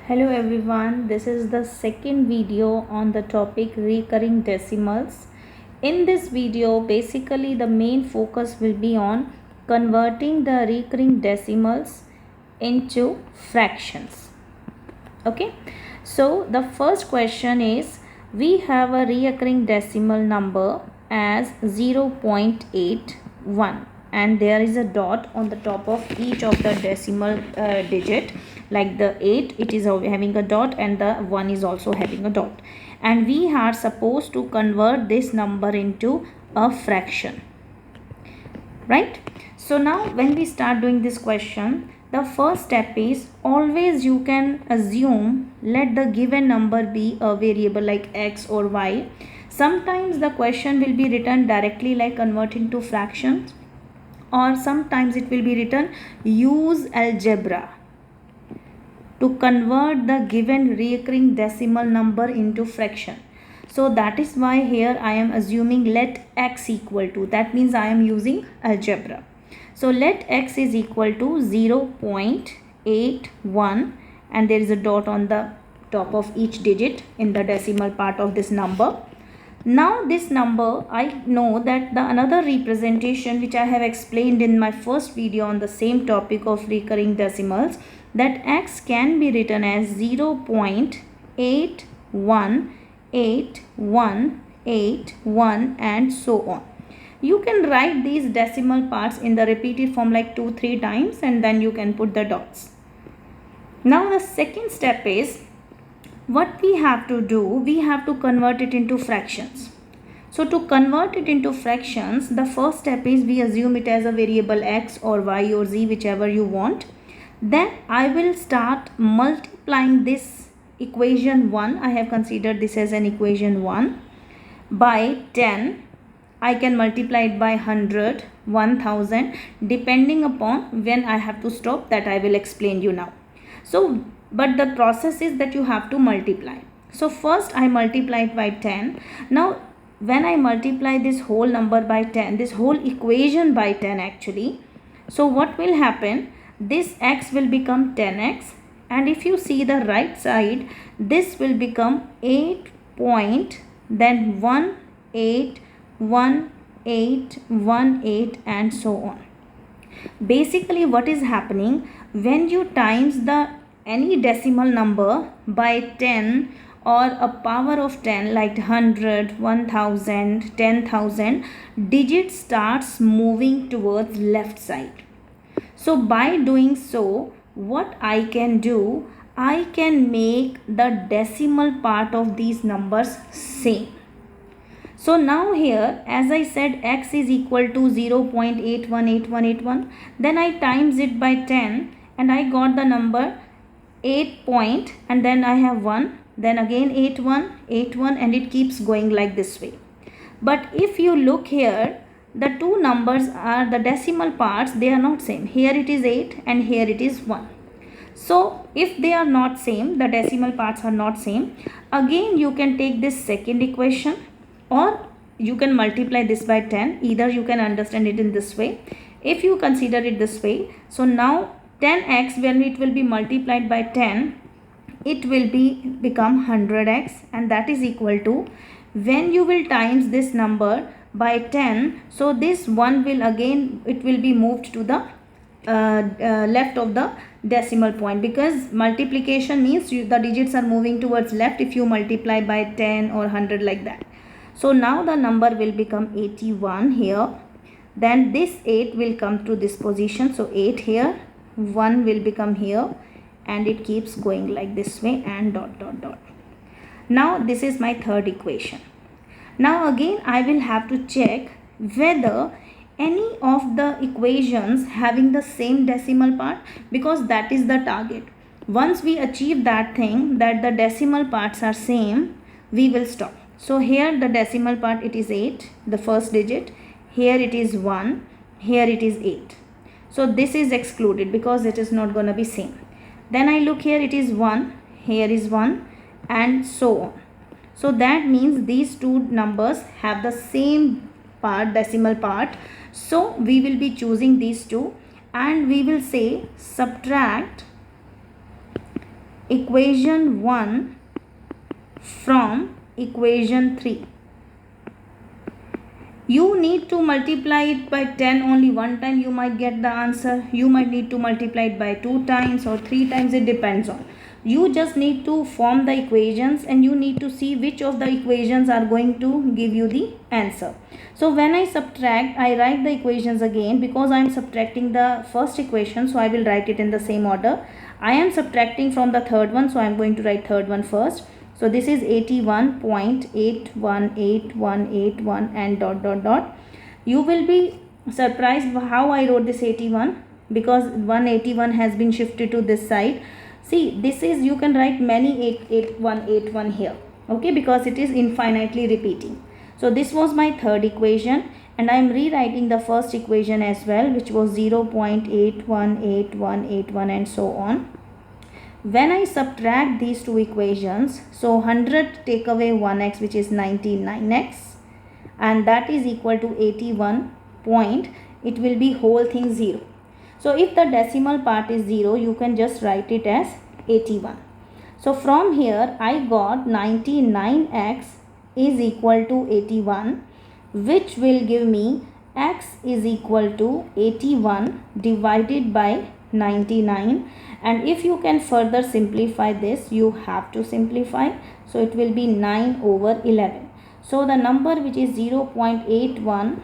Hello everyone, this is the second video on the topic recurring decimals. In this video, basically the main focus will be on converting the recurring decimals into fractions. Okay, so the first question is, we have a recurring decimal number as 0.81 and there is a dot on the top of each of the decimal digit. Like the 8, it is having a dot and the 1 is also having a dot, and we are supposed to convert this number into a fraction, right? So now when we start doing this question, the first step is, always you can assume let the given number be a variable like x or y. Sometimes the question will be written directly like converting to fractions, or sometimes it will be written use algebra to convert the given recurring decimal number into fraction. So that is why here I am assuming let x equal to, that means I am using algebra. So let x is equal to 0.81 and there is a dot on the top of each digit in the decimal part of this number. Now this number, I know that the another representation which I have explained in my first video on the same topic of recurring decimals, that x can be written as 0.818181 and so on. You can write these decimal parts in the repeated form like 2-3 times and then you can put the dots. Now the second step is, what we have to do, we have to convert it into fractions. So to convert it into fractions, the first step is we assume it as a variable x or y or z, whichever you want. Then I will start multiplying this equation 1, I have considered this as an equation 1, by 10. I can multiply it by 100, 1000, depending upon when I have to stop, that I will explain you now. So but the process is that you have to multiply. So first I multiply it by 10. Now when I multiply this whole number by 10, this whole equation by 10 actually, so what will happen, this x will become 10x, and if you see the right side, this will become 8 point, then 181818 and so on. Basically what is happening, when you times the any decimal number by 10 or a power of 10 like 100, 1000, 10,000, digit starts moving towards left side. So by doing so, what I can do, I can make the decimal part of these numbers same. So now here, as I said, x is equal to 0.818181, then I times it by 10 and I got the number 8 point, and then I have 1, then again 8181, and it keeps going like this way. But if you look here, the two numbers are the decimal parts, they are not same. Here it is 8 and here it is 1. So if they are not same, the decimal parts are not same, again you can take this second equation or you can multiply this by 10. Either you can understand it in this way. If you consider it this way, so now 10x, when it will be multiplied by 10, it will become 100x, and that is equal to, when you will times this number by 10, so this one will again, it will be moved to the left of the decimal point, because multiplication means the digits are moving towards left if you multiply by 10 or 100 like that. So now the number will become 81 here, then this 8 will come to this position, so 8 here, 1 will become here, and it keeps going like this way and dot dot dot. Now this is my third equation. Now again I will have to check whether any of the equations having the same decimal part, because that is the target. Once we achieve that thing, that the decimal parts are same, we will stop. So here the decimal part, it is 8, the first digit, here it is 1, here it is 8. So this is excluded because it is not going to be same. Then I look here, it is 1, here is 1, and so on. So that means these two numbers have the same part, decimal part. So we will be choosing these two and we will say subtract equation 1 from equation 3. You need to multiply it by 10 only one time, you might get the answer. You might need to multiply it by 2 times or 3 times, it depends on. You just need to form the equations and you need to see which of the equations are going to give you the answer. So when I subtract, I write the equations again because I am subtracting the first equation, so I will write it in the same order. I am subtracting from the third one, so I am going to write third one first. So this is 81.818181 and dot dot dot. You will be surprised how I wrote this 81 because 181 has been shifted to this side. See, this is, you can write many 88181 here, okay, because it is infinitely repeating. So this was my third equation and I am rewriting the first equation as well, which was 0.818181 and so on. When I subtract these two equations, so 100 take away 1x, which is 99x, and that is equal to 81 point, it will be whole thing 0. So if the decimal part is 0, you can just write it as 81. So from here I got 99x is equal to 81, which will give me x is equal to 81 divided by 99. And if you can further simplify this, you have to simplify, so it will be 9 over 11. So the number which is 0.81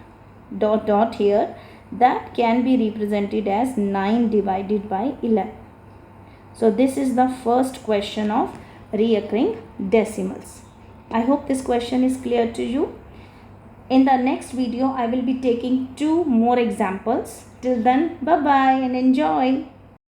dot dot here, that can be represented as 9 divided by 11. So this is the first question of reoccurring decimals. I hope this question is clear to you. In the next video, I will be taking 2 more examples. Till then, bye bye and enjoy.